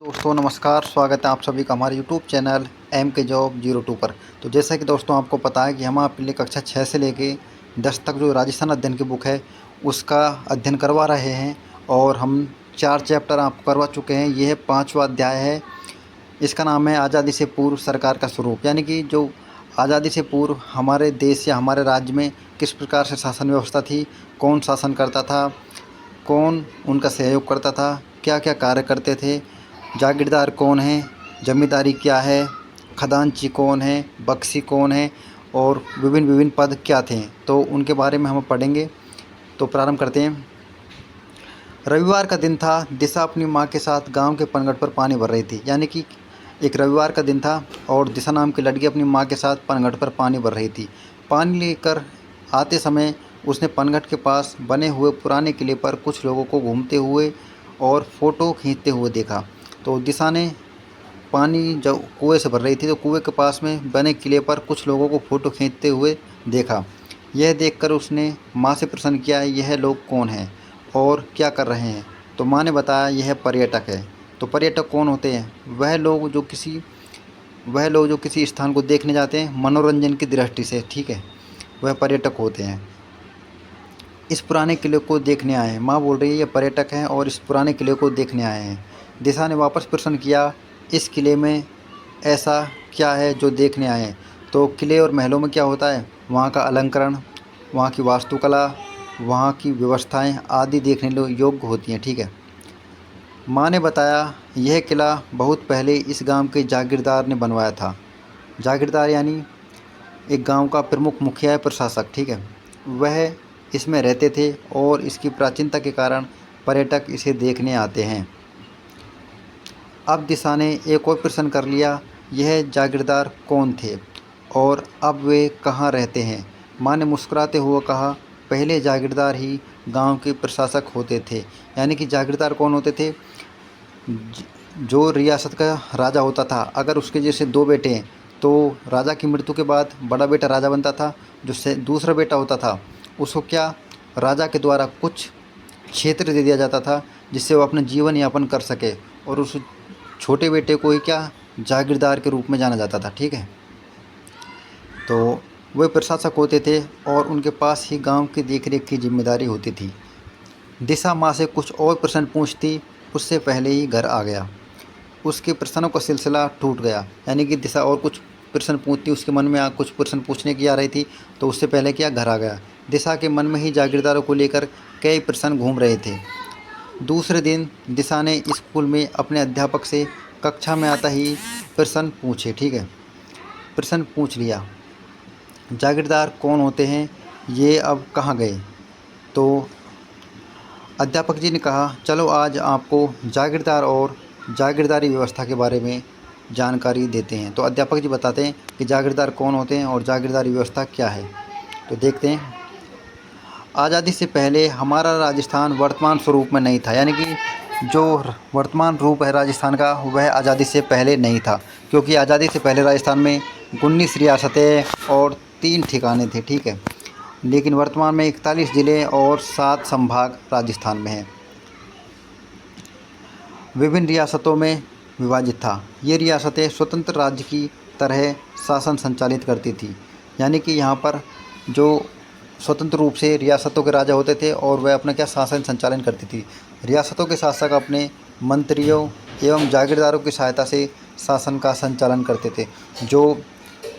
दोस्तों नमस्कार, स्वागत है आप सभी का हमारे यूट्यूब चैनल एम के जॉब 02 पर। तो जैसा कि दोस्तों आपको पता है कि हम आपके लिए कक्षा 6 से लेके 10 तक जो राजस्थान अध्ययन की बुक है उसका अध्ययन करवा रहे हैं और हम 4 चैप्टर आपको करवा चुके हैं। ये है 5वां अध्याय है। इसका नाम है आज़ादी से पूर्व सरकार का स्वरूप, यानी कि जो आज़ादी से पूर्व हमारे देश या हमारे राज्य में किस प्रकार से शासन व्यवस्था थी, कौन शासन करता था, कौन उनका सहयोग करता था, क्या क्या कार्य करते थे, जागीरदार कौन है, जमींदारी क्या है, खजांची कौन है, बख्शी कौन है और विभिन्न विभिन्न पद क्या थे, तो उनके बारे में हम पढ़ेंगे। तो प्रारंभ करते हैं। रविवार का दिन था। दिशा अपनी माँ के साथ गांव के पनघट पर पानी भर रही थी। यानी कि एक रविवार का दिन था और दिशा नाम की लड़की अपनी माँ के साथ पनघट पर पानी भर रही थी। पानी लेकर आते समय उसने पनघट के पास बने हुए पुराने किले पर कुछ लोगों को घूमते हुए और फ़ोटो खींचते हुए देखा। तो दिशा ने पानी जब कुएं से भर रही थी तो कुएं के पास में बने किले पर कुछ लोगों को फ़ोटो खींचते हुए देखा। यह देखकर उसने माँ से प्रश्न किया, यह लोग कौन हैं और क्या कर रहे हैं? तो माँ ने बताया, यह पर्यटक है। तो पर्यटक कौन होते हैं? वह लोग जो किसी स्थान को देखने जाते हैं मनोरंजन की दृष्टि से, ठीक है, वह पर्यटक होते हैं। इस पुराने किले को देखने आए हैं। माँ बोल रही है ये पर्यटक हैं और इस पुराने किले को देखने आए हैं। दिशा ने वापस प्रश्न किया, इस किले में ऐसा क्या है जो देखने आए हैं? तो किले और महलों में क्या होता है, वहाँ का अलंकरण, वहाँ की वास्तुकला, वहाँ की व्यवस्थाएं आदि देखने योग्य होती हैं, ठीक है। माँ ने बताया, यह किला बहुत पहले इस गांव के जागीरदार ने बनवाया था। जागीरदार यानी एक गांव का प्रमुख मुखिया है, प्रशासक, ठीक है। वह इसमें रहते थे और इसकी प्राचीनता के कारण पर्यटक इसे देखने आते हैं। अब दिशा ने एक और प्रश्न कर लिया, यह जागीरदार कौन थे और अब वे कहाँ रहते हैं? माँ ने मुस्कुराते हुए कहा, पहले जागीरदार ही गांव के प्रशासक होते थे। यानी कि जागीरदार कौन होते थे? जो रियासत का राजा होता था। अगर उसके जैसे 2 बेटे हैं तो राजा की मृत्यु के बाद बड़ा बेटा राजा बनता था, जो से दूसरा बेटा होता था उसको क्या राजा के द्वारा कुछ क्षेत्र दे दिया जाता था जिससे वो अपना जीवन यापन कर सके, और उस छोटे बेटे को ही क्या जागीरदार के रूप में जाना जाता था, ठीक है। तो वे प्रशासक होते थे और उनके पास ही गांव की देखरेख की जिम्मेदारी होती थी। दिशा माँ से कुछ और प्रश्न पूछती उससे पहले ही घर आ गया। उसके प्रश्नों का सिलसिला टूट गया। यानी कि दिशा और कुछ प्रश्न पूछती, उसके मन में कुछ प्रश्न पूछने की आ रही थी, तो उससे पहले क्या घर आ गया। दिशा के मन में ही जागीरदारों को लेकर कई प्रश्न घूम रहे थे। दूसरे दिन दिशा ने स्कूल में अपने अध्यापक से कक्षा में आता ही प्रश्न पूछे, ठीक है, प्रश्न पूछ लिया, जागीरदार कौन होते हैं, ये अब कहाँ गए? तो अध्यापक जी ने कहा, चलो आज आपको जागीरदार और जागीरदारी व्यवस्था के बारे में जानकारी देते हैं। तो अध्यापक जी बताते हैं कि जागीरदार कौन होते हैं और जागीरदारी व्यवस्था क्या है। तो देखते हैं। आज़ादी से पहले हमारा राजस्थान वर्तमान स्वरूप में नहीं था। यानी कि जो वर्तमान रूप है राजस्थान का वह आज़ादी से पहले नहीं था, क्योंकि आज़ादी से पहले राजस्थान में 19 रियासतें और 3 ठिकाने थे, ठीक है। लेकिन वर्तमान में 41 ज़िले और 7 संभाग राजस्थान में हैं। विभिन्न रियासतों में विभाजित था। ये रियासतें स्वतंत्र राज्य की तरह शासन संचालित करती थी। यानी कि यहाँ पर जो स्वतंत्र रूप से रियासतों के राजा होते थे और वह अपना क्या शासन संचालन करती थी। रियासतों के शासक अपने मंत्रियों एवं जागीरदारों की सहायता से शासन का संचालन करते थे। जो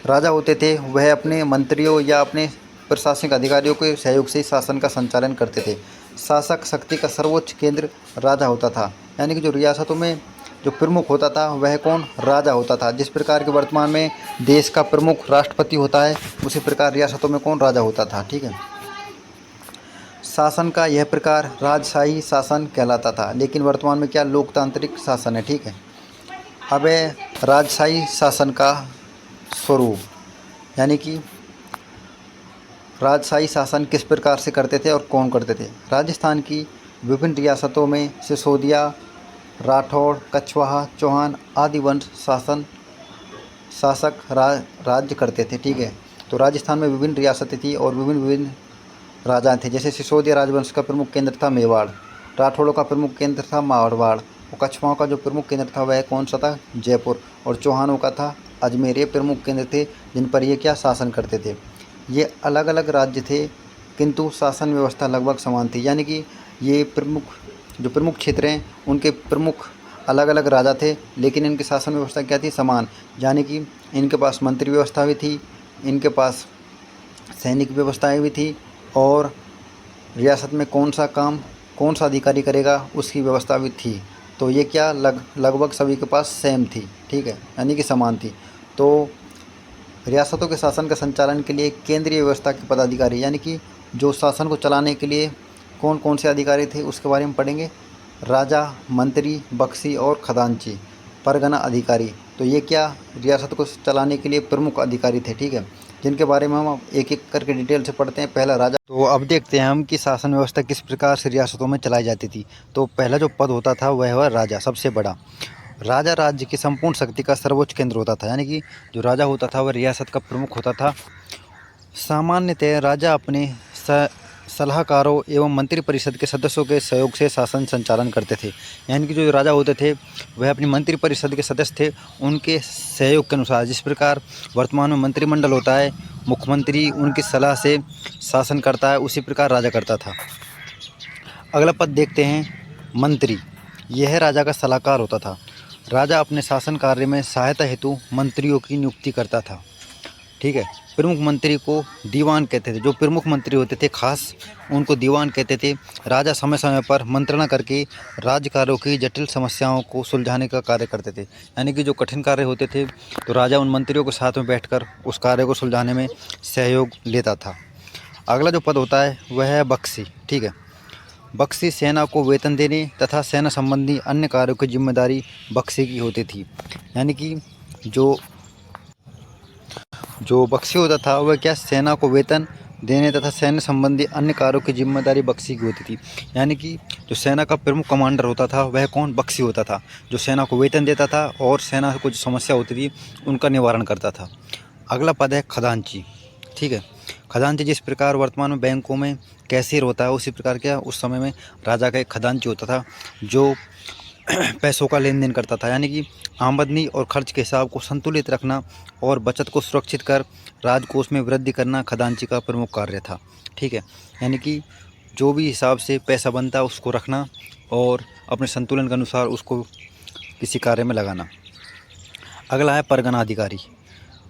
राजा होते थे वह अपने मंत्रियों या अपने प्रशासनिक अधिकारियों के सहयोग से शासन का संचालन करते थे। शासक शक्ति का सर्वोच्च केंद्र राजा होता था। यानी कि जो रियासतों में जो प्रमुख होता था वह कौन? राजा होता था। जिस प्रकार के वर्तमान में देश का प्रमुख राष्ट्रपति होता है, उसी प्रकार रियासतों में कौन? राजा होता था, ठीक है। शासन का यह प्रकार राजशाही शासन कहलाता था, लेकिन वर्तमान में क्या लोकतांत्रिक शासन है, ठीक है। अब है राजशाही शासन का स्वरूप, यानी कि राजशाही शासन किस प्रकार से करते थे और कौन करते थे। राजस्थान की विभिन्न रियासतों में सिसोदिया, राठौड़, कछवाहा, चौहान आदि वंश शासक राज्य करते थे, ठीक है। तो राजस्थान में विभिन्न रियासतें थी और विभिन्न राजा थे। जैसे सिसोदिया राजवंश का प्रमुख केंद्र था मेवाड़, राठौड़ों का प्रमुख केंद्र था मारवाड़ और कछवाओं का जो प्रमुख केंद्र था वह कौन सा था, जयपुर। और चौहानों का था अजमेर। ये प्रमुख केंद्र थे जिन पर ये क्या शासन करते थे। ये अलग अलग राज्य थे किंतु शासन व्यवस्था लगभग समान थी। यानी कि ये प्रमुख क्षेत्र हैं उनके प्रमुख अलग अलग राजा थे, लेकिन इनकी शासन व्यवस्था क्या थी, समान। यानी कि इनके पास मंत्री व्यवस्था भी थी, इनके पास सैनिक व्यवस्थाएं भी थी, और रियासत में कौन सा काम कौन सा अधिकारी करेगा उसकी व्यवस्था भी थी। तो ये क्या लगभग सभी के पास सेम थी, ठीक है, यानी कि समान थी। तो रियासतों के शासन का संचालन के लिए केंद्रीय व्यवस्था के पदाधिकारी, यानी कि जो शासन को चलाने के लिए कौन कौन से अधिकारी थे उसके बारे में पढ़ेंगे। राजा, मंत्री, बख्शी और खजांची, परगना अधिकारी। तो ये क्या रियासत को चलाने के लिए प्रमुख अधिकारी थे, ठीक है, जिनके बारे में हम एक एक करके डिटेल से पढ़ते हैं। पहला राजा। तो अब देखते हैं हम कि शासन व्यवस्था किस प्रकार से रियासतों में चलाई जाती थी। तो पहला जो पद होता था वह हुआ राजा, सबसे बड़ा। राजा राज्य की संपूर्ण शक्ति का सर्वोच्च केंद्र होता था। यानी कि जो राजा होता था वह रियासत का प्रमुख होता था। सामान्यतः राजा अपने सलाहकारों एवं मंत्रिपरिषद के सदस्यों के सहयोग से शासन संचालन करते थे। यानी कि जो राजा होते थे वह अपनी मंत्रिपरिषद के सदस्य थे, उनके सहयोग के अनुसार। जिस प्रकार वर्तमान में मंत्रिमंडल होता है, मुख्यमंत्री उनकी सलाह से शासन करता है, उसी प्रकार राजा करता था। अगला पद देखते हैं, मंत्री। यह राजा का सलाहकार होता था। राजा अपने शासन कार्य में सहायता हेतु मंत्रियों की नियुक्ति करता था, ठीक है। प्रमुख मंत्री को दीवान कहते थे। जो प्रमुख मंत्री होते थे खास, उनको दीवान कहते थे। राजा समय समय पर मंत्रणा करके राज्य कार्यों की जटिल समस्याओं को सुलझाने का कार्य करते थे। यानी कि जो कठिन कार्य होते थे तो राजा उन मंत्रियों के साथ में बैठकर उस कार्य को सुलझाने में सहयोग लेता था। अगला जो पद होता है वह है बख्शी, ठीक है। बख्शी सेना को वेतन देने तथा सेना संबंधी अन्य कार्यों की जिम्मेदारी बख्शी की होती थी। यानी कि जो बख्शी होता था वह क्या, सेना को वेतन देने तथा सैन्य संबंधी अन्य कार्यों की जिम्मेदारी बख्शी की होती थी। यानी कि जो सेना का प्रमुख कमांडर होता था वह कौन, बख्शी होता था, जो सेना को वेतन देता था और सेना को जो समस्या होती थी उनका निवारण करता था। अगला पद है खजांची, ठीक है। खजांची जिस प्रकार वर्तमान में बैंकों में कैशियर होता है, उसी प्रकार क्या उस समय में राजा का एक खजांची होता था जो पैसों का लेन देन करता था। यानी कि आमदनी और खर्च के हिसाब को संतुलित रखना और बचत को सुरक्षित कर राजकोष में वृद्धि करना खजांची का प्रमुख कार्य था, ठीक है। यानी कि जो भी हिसाब से पैसा बनता है उसको रखना और अपने संतुलन के अनुसार उसको किसी कार्य में लगाना। अगला है परगना अधिकारी।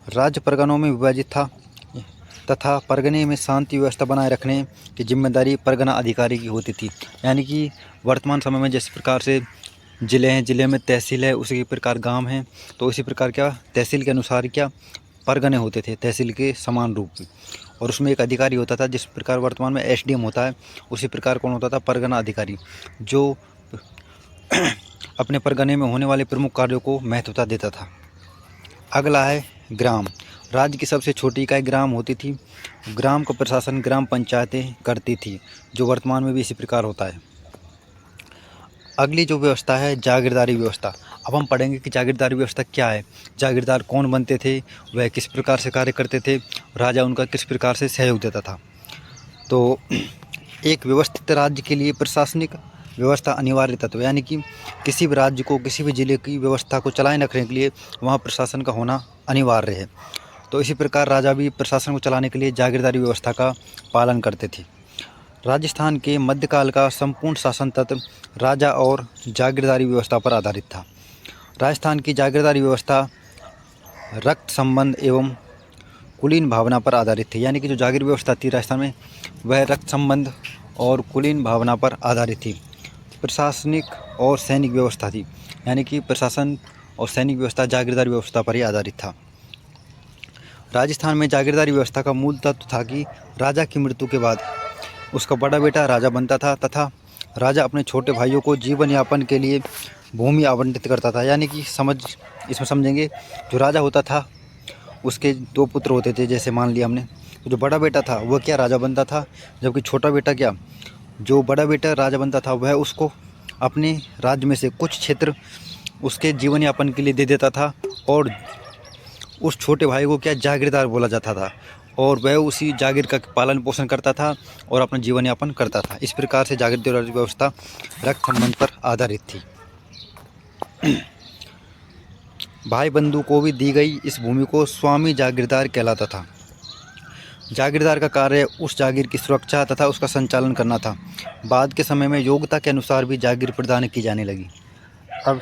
राज्य परगनों में विभाजित था तथा परगने में शांति व्यवस्था बनाए रखने की जिम्मेदारी परगना अधिकारी की होती थी। यानी कि वर्तमान समय में जिस प्रकार से ज़िले हैं, ज़िले में तहसील है, उसी प्रकार गांव हैं, तो इसी प्रकार क्या तहसील के अनुसार क्या परगने होते थे, तहसील के समान रूप में। और उसमें एक अधिकारी होता था, जिस प्रकार वर्तमान में एसडीएम होता है, उसी प्रकार कौन होता था, परगना अधिकारी, जो अपने परगने में होने वाले प्रमुख कार्यों को महत्वता देता था। अगला है ग्राम। राज्य की सबसे छोटी इकाई ग्राम होती थी। ग्राम का प्रशासन ग्राम पंचायतें करती थी, जो वर्तमान में भी इसी प्रकार होता है। अगली जो व्यवस्था है जागीरदारी व्यवस्था। अब हम पढ़ेंगे कि जागीरदारी व्यवस्था क्या है, जागीरदार कौन बनते थे, वह किस प्रकार से कार्य करते थे, राजा उनका किस प्रकार से सहयोग देता था। तो एक व्यवस्थित राज्य के लिए प्रशासनिक व्यवस्था अनिवार्य तत्व। यानी कि किसी भी राज्य को, किसी भी जिले की व्यवस्था को चलाए रखने के लिए वहाँ प्रशासन का होना अनिवार्य है। तो इसी प्रकार राजा भी प्रशासन को चलाने के लिए जागीरदारी व्यवस्था का पालन करते थे। राजस्थान के मध्यकाल का संपूर्ण शासन तंत्र राजा और जागीरदारी व्यवस्था पर आधारित था। राजस्थान की जागीरदारी व्यवस्था रक्त संबंध एवं कुलीन भावना पर आधारित थी। यानी कि जो जागीर व्यवस्था थी राजस्थान में वह रक्त संबंध और कुलीन भावना पर आधारित थी। प्रशासनिक और सैनिक व्यवस्था थी। यानी कि प्रशासन और सैनिक व्यवस्था जागीरदारी व्यवस्था पर ही आधारित था। राजस्थान में जागीरदारी व्यवस्था का मूल तत्व था कि राजा की मृत्यु के बाद उसका बड़ा बेटा राजा बनता था तथा राजा अपने छोटे भाइयों को जीवन यापन के लिए भूमि आवंटित करता था। यानी कि इसमें समझेंगे, जो राजा होता था उसके दो पुत्र होते थे, जैसे मान लिया हमने, तो जो बड़ा बेटा था वह क्या राजा बनता था, जबकि छोटा बेटा क्या, जो बड़ा बेटा राजा बनता था वह उसको अपने राज्य में से कुछ क्षेत्र उसके जीवन यापन के लिए दे देता था और उस छोटे भाई को क्या जागीरदार बोला जाता था और वह उसी जागीर का पालन पोषण करता था और अपना जीवन यापन करता था। इस प्रकार से जागीरदारी व्यवस्था रक्त संबंध पर आधारित थी। भाई बंधु को भी दी गई इस भूमि को स्वामी जागीरदार कहलाता था। जागीरदार का कार्य उस जागीर की सुरक्षा तथा उसका संचालन करना था। बाद के समय में योग्यता के अनुसार भी जागीर प्रदान की जाने लगी। अब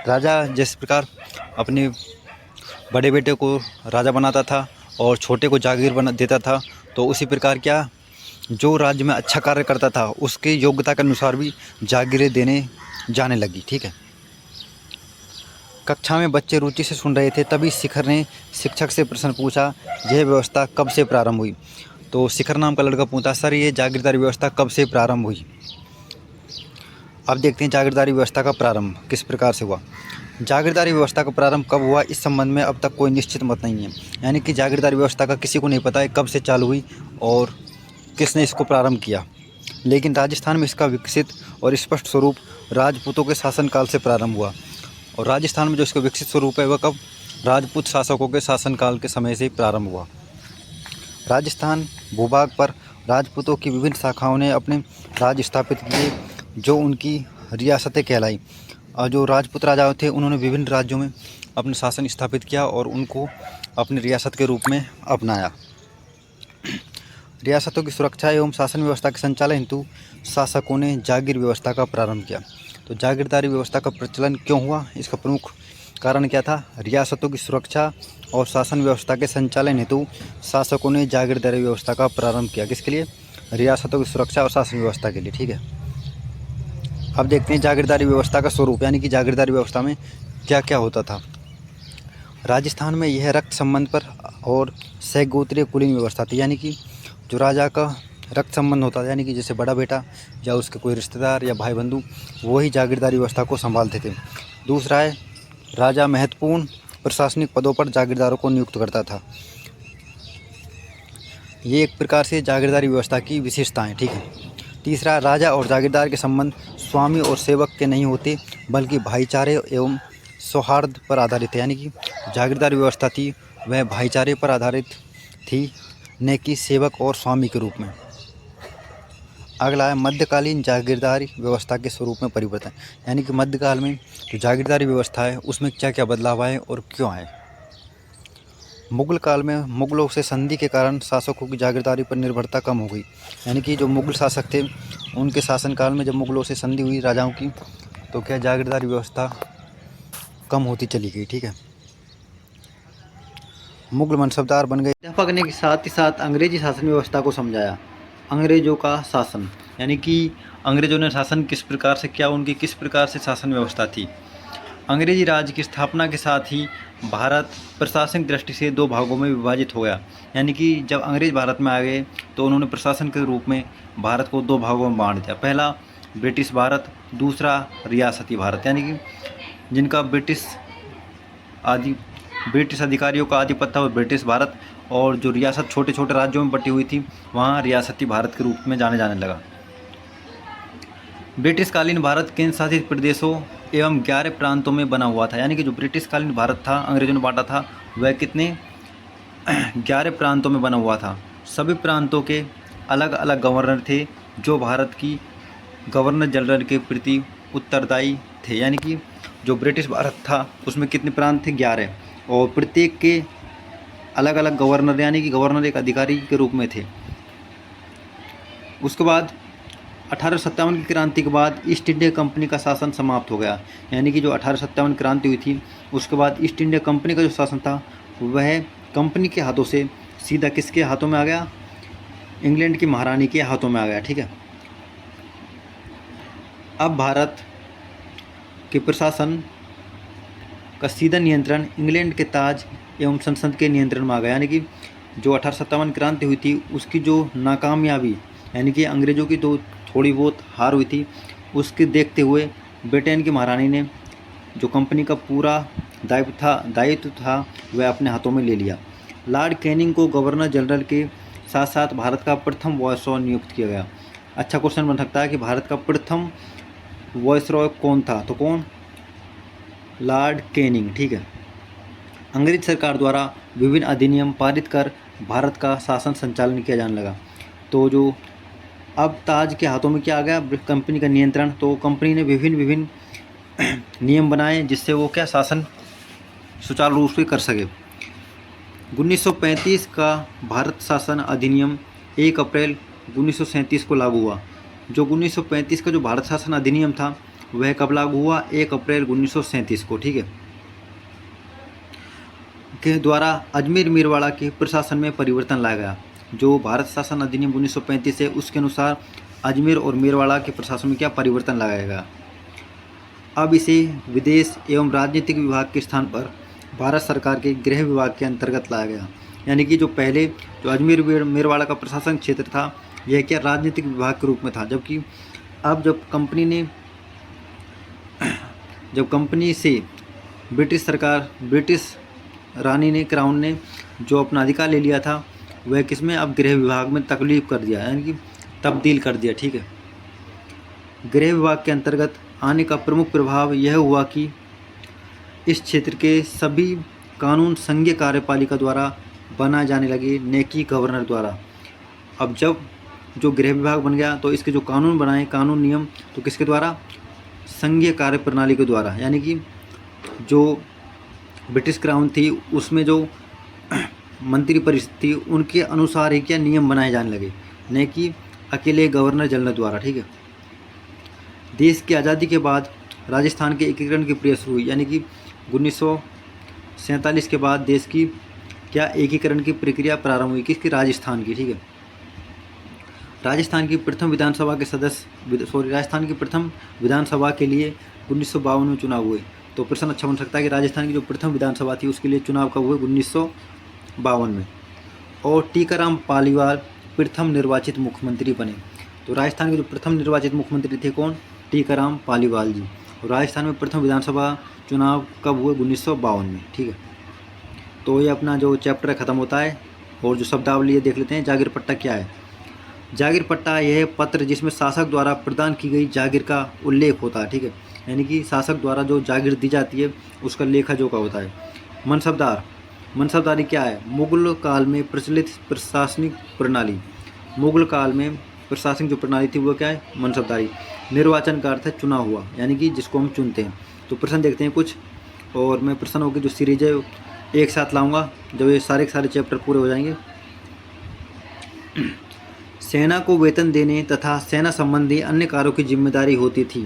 राजा जिस प्रकार अपने बड़े बेटे को राजा बनाता था और छोटे को जागीर बना देता था, तो उसी प्रकार क्या जो राज्य में अच्छा कार्य करता था उसकी योग्यता के अनुसार भी जागीरें देने जाने लगी। ठीक है। कक्षा में बच्चे रुचि से सुन रहे थे, तभी शिखर ने शिक्षक से प्रश्न पूछा, यह व्यवस्था कब से प्रारंभ हुई? तो शिखर नाम का लड़का पूछा, सर ये जागीरदारी व्यवस्था कब से प्रारंभ हुई? अब देखते हैं जागीरदारी व्यवस्था का प्रारंभ किस प्रकार से हुआ। जागीरदारी व्यवस्था का प्रारंभ कब हुआ, इस संबंध में अब तक कोई निश्चित मत नहीं है। यानी कि जागीरदारी व्यवस्था का किसी को नहीं पता है कब से चालू हुई और किसने इसको प्रारंभ किया। लेकिन राजस्थान में इसका विकसित और स्पष्ट स्वरूप राजपूतों के शासनकाल से प्रारंभ हुआ। और राजस्थान में जो इसका विकसित स्वरूप है वह कब? राजपूत शासकों के शासनकाल के समय से प्रारंभ हुआ। राजस्थान भूभाग पर राजपूतों की विभिन्न शाखाओं ने अपने राज्य स्थापित किए, जो उनकी रियासतें कहलाई। और जो राजपूत राजाओं थे उन्होंने विभिन्न राज्यों में अपने शासन स्थापित किया और उनको अपनी रियासत के रूप में अपनाया। रियासतों की सुरक्षा एवं शासन व्यवस्था के संचालन हेतु शासकों ने जागीर व्यवस्था का प्रारंभ किया। तो जागीरदारी व्यवस्था का प्रचलन क्यों हुआ, इसका प्रमुख कारण क्या था? रियासतों की सुरक्षा और शासन व्यवस्था के संचालन हेतु शासकों ने जागीरदारी व्यवस्था का प्रारंभ किया। किसके लिए? रियासतों की सुरक्षा और शासन व्यवस्था के लिए। ठीक है। अब देखते हैं जागीरदारी व्यवस्था का स्वरूप, यानी कि जागीरदारी व्यवस्था में क्या क्या होता था। राजस्थान में यह रक्त संबंध पर और सहगोत्रीय कुलीन व्यवस्था थी, यानी कि जो राजा का रक्त संबंध होता था, यानी कि जैसे बड़ा बेटा या उसके कोई रिश्तेदार या भाई बंधु, वही जागीरदारी व्यवस्था को संभालते थे। दूसरा है, राजा महत्वपूर्ण प्रशासनिक पदों पर जागीरदारों को नियुक्त करता था। ये एक प्रकार से जागीरदारी व्यवस्था की विशेषताएं। ठीक है। तीसरा, राजा और जागीरदार के संबंध स्वामी और सेवक के नहीं होते, बल्कि भाईचारे एवं सौहार्द पर आधारित है। यानी कि जागीरदारी व्यवस्था थी वह भाईचारे पर आधारित थी, न कि सेवक और स्वामी के रूप में। अगला है मध्यकालीन जागीरदारी व्यवस्था के स्वरूप में परिवर्तन, यानी कि मध्यकाल में जो जागीरदारी व्यवस्था है उसमें क्या क्या बदलाव आए और क्यों आए। मुगल काल में मुगलों से संधि के कारण शासकों की जागीरदारी पर निर्भरता कम हो गई। यानी कि जो मुगल शासक थे उनके शासनकाल में जब मुगलों से संधि हुई राजाओं की, तो क्या जागीरदारी व्यवस्था कम होती चली गई। ठीक है। मुगल मनसबदार बन गए। अध्यापक ने के साथ ही साथ अंग्रेजी शासन व्यवस्था को समझाया। अंग्रेजों का शासन, यानी कि अंग्रेजों ने शासन किस प्रकार से किया, उनकी किस प्रकार से शासन व्यवस्था थी। अंग्रेजी राज की स्थापना के साथ ही भारत प्रशासनिक दृष्टि से दो भागों में विभाजित हो गया। यानी कि जब अंग्रेज भारत में आ गए तो उन्होंने प्रशासन के रूप में भारत को दो भागों में बांट दिया। पहला ब्रिटिश भारत, दूसरा रियासती भारत, यानी कि जिनका ब्रिटिश अधिकारियों का आधिपत्य था वो ब्रिटिश भारत, और जो रियासत छोटे छोटे राज्यों में बटी हुई थी वहाँ रियासती भारत के रूप में जाने लगा। ब्रिटिशकालीन भारत केंद्र शासित प्रदेशों एवं 11 प्रांतों में बना हुआ था। यानी कि जो ब्रिटिशकालीन भारत था अंग्रेजों ने बांटा था वह कितने 11 प्रांतों में बना हुआ था। सभी प्रांतों के अलग अलग गवर्नर थे जो भारत की गवर्नर जनरल के प्रति उत्तरदायी थे। यानी कि जो ब्रिटिश भारत था उसमें कितने प्रांत थे? 11, और प्रत्येक के अलग अलग गवर्नर, यानी कि गवर्नर एक अधिकारी के रूप में थे। उसके बाद 1857 की क्रांति के बाद ईस्ट इंडिया कंपनी का शासन समाप्त हो गया। यानी कि जो 1857 क्रांति हुई थी उसके बाद ईस्ट इंडिया कंपनी का जो शासन था वह कंपनी के हाथों से सीधा किसके हाथों में आ गया? इंग्लैंड की महारानी के हाथों में आ गया। ठीक है। अब भारत के प्रशासन का सीधा नियंत्रण इंग्लैंड के ताज एवं संसद के नियंत्रण में आ गया। यानी कि जो 1857 क्रांति हुई थी उसकी जो नाकामयाबी, यानी कि अंग्रेज़ों की तो थोड़ी बहुत हार हुई थी, उसके देखते हुए ब्रिटेन की महारानी ने जो कंपनी का पूरा दायित्व था वह अपने हाथों में ले लिया। लॉर्ड कैनिंग को गवर्नर जनरल के साथ साथ भारत का प्रथम वायसरॉय नियुक्त किया गया। अच्छा क्वेश्चन बन सकता है कि भारत का प्रथम वायसरॉय कौन था? तो कौन? Lord Canning. ठीक है। अंग्रेज सरकार द्वारा विभिन्न अधिनियम पारित कर भारत का शासन संचालन किया जाने लगा। तो जो अब ताज के हाथों में क्या आ गया? कंपनी का नियंत्रण। तो कंपनी ने विभिन्न नियम बनाए जिससे वो क्या शासन सुचारू रूप से कर सके। 1935 का भारत शासन अधिनियम 1 अप्रैल 1937 को लागू हुआ। जो 1935 का जो भारत शासन अधिनियम था वह कब लागू हुआ? 1 अप्रैल 1937 को, ठीक है, के द्वारा अजमेर मेरवाड़ा के प्रशासन में परिवर्तन लाया गया। जो भारत शासन अधिनियम 1935 है उसके अनुसार अजमेर और मेरवाड़ा के प्रशासन में क्या परिवर्तन लाया गया। अब इसे विदेश एवं राजनीतिक विभाग के स्थान पर भारत सरकार के गृह विभाग के अंतर्गत लाया गया। यानी कि जो पहले जो अजमेर मेरवाड़ा का प्रशासन क्षेत्र था यह क्या राजनीतिक विभाग के रूप में था, जबकि अब जब कंपनी से ब्रिटिश रानी ने, क्राउन ने जो अपना अधिकार ले लिया था वह किसमें, अब गृह विभाग में तकलीफ कर दिया, यानी कि तब्दील कर दिया, ठीक है। गृह विभाग के अंतर्गत आने का प्रमुख प्रभाव यह हुआ कि इस क्षेत्र के सभी कानून संघीय कार्यपालिका द्वारा बनाए जाने लगे, न कि गवर्नर द्वारा। अब जब जो गृह विभाग बन गया तो इसके जो कानून बनाए, कानून नियम, तो किसके द्वारा? संघीय कार्यप्रणाली के द्वारा। यानी कि जो ब्रिटिश क्राउन थी उसमें जो मंत्री परिषद थी उनके अनुसार ही क्या नियम बनाए जाने लगे, न कि अकेले गवर्नर जनरल द्वारा, ठीक है। देश की आज़ादी के बाद राजस्थान के एकीकरण की प्रक्रिया शुरू हुई। यानी कि 1947 के बाद देश की क्या एकीकरण की प्रक्रिया प्रारंभ हुई, किसकी? राजस्थान की, ठीक है। राजस्थान की प्रथम विधानसभा के लिए 1952 में चुनाव हुए। तो प्रश्न अच्छा बन सकता है कि राजस्थान की जो प्रथम विधानसभा थी उसके लिए चुनाव कब हुए? 1952 में। और टीकाराम पालीवाल प्रथम निर्वाचित मुख्यमंत्री बने। तो राजस्थान के जो प्रथम निर्वाचित मुख्यमंत्री थे कौन? टीकाराम पालीवाल जी। और राजस्थान में प्रथम विधानसभा चुनाव कब हुए? 1952 में, ठीक है। तो ये अपना जो चैप्टर है ख़त्म होता है। और जो शब्दावली देख लेते हैं। जागीर पट्टा क्या है? जागीर पट्टा यह पत्र जिसमें शासक द्वारा प्रदान की गई जागीर का उल्लेख होता है, ठीक है। यानी कि शासक द्वारा जो जागीर दी जाती है उसका लेखा जोखा होता है। मनसबदारी क्या है? मुगल काल में प्रचलित प्रशासनिक प्रणाली। मुगल काल में प्रशासनिक जो प्रणाली थी वो क्या है? मनसबदारी। निर्वाचन का अर्थ है चुना हुआ, यानी कि जिसको हम चुनते हैं। तो प्रश्न देखते हैं कुछ, और मैं प्रश्नों की जो सीरीज है एक साथ लाऊंगा जब ये सारे के सारे चैप्टर पूरे हो जाएंगे। सेना को वेतन देने तथा सेना संबंधी अन्य कार्यों की जिम्मेदारी होती थी।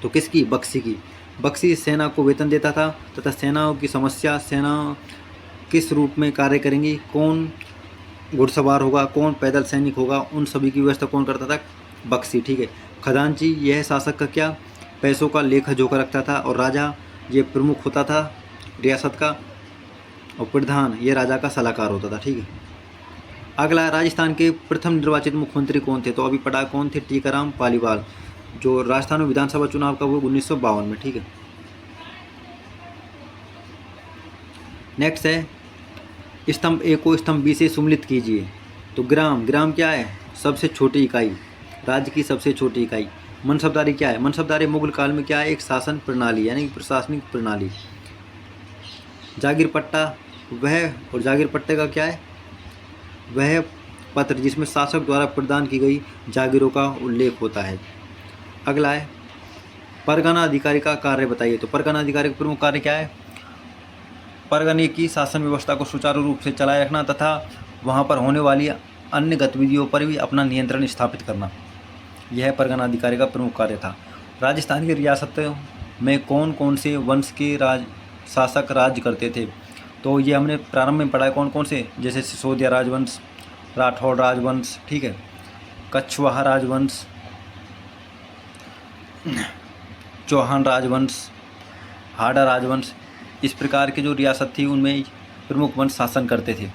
तो किसकी? बख्शी की। बख्शी सेना को वेतन देता था तथा सेनाओं की समस्या, सेना किस रूप में कार्य करेंगी, कौन घुड़सवार होगा, कौन पैदल सैनिक होगा, उन सभी की व्यवस्था कौन करता था? बख्शी, ठीक है। खजांची यह शासक का क्या? पैसों का लेखा जोखा रखता था। और राजा ये प्रमुख होता था रियासत का। और प्रधान ये राजा का सलाहकार होता था, ठीक है। अगला, राजस्थान के प्रथम निर्वाचित मुख्यमंत्री कौन थे? तो अभी पढ़ा कौन थे? टीकाराम पालीवाल। जो राजस्थान में विधानसभा चुनाव का वो 1952 में, ठीक है। नेक्स्ट है स्तंभ ए को स्तंभ बी से सुमिलित कीजिए। तो ग्राम क्या है? सबसे छोटी इकाई, राज्य की सबसे छोटी इकाई। मनसबदारी क्या है? मनसबदारी मुगल काल में क्या है? एक शासन प्रणाली, यानी प्रशासनिक प्रणाली। जागीर पट्टा वह, और जागीर पट्टे का क्या है? वह पत्र जिसमें शासक द्वारा प्रदान की गई जागीरों का उल्लेख होता है। अगला है परगना अधिकारी का कार्य बताइए। तो परगना अधिकारी का प्रमुख कार्य क्या है? परगने की शासन व्यवस्था को सुचारू रूप से चलाए रखना तथा वहाँ पर होने वाली अन्य गतिविधियों पर भी अपना नियंत्रण स्थापित करना, यह परगना अधिकारी का प्रमुख कार्य था। राजस्थान की रियासतों में कौन कौन से वंश के शासक राज्य करते थे? तो ये हमने प्रारंभ में पढ़ा है कौन कौन से, जैसे सिसोदिया राजवंश, राठौड़ राजवंश, ठीक है, कछवाहा राजवंश, चौहान राजवंश, हाड़ा राजवंश। इस प्रकार की जो रियासत थी उनमें प्रमुख वंश शासन करते थे।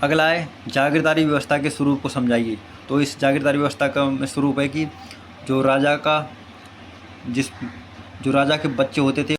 अगला है जागीरदारी व्यवस्था के स्वरूप को समझाइए। तो इस जागीरदारी व्यवस्था का स्वरूप है कि जो राजा के बच्चे होते थे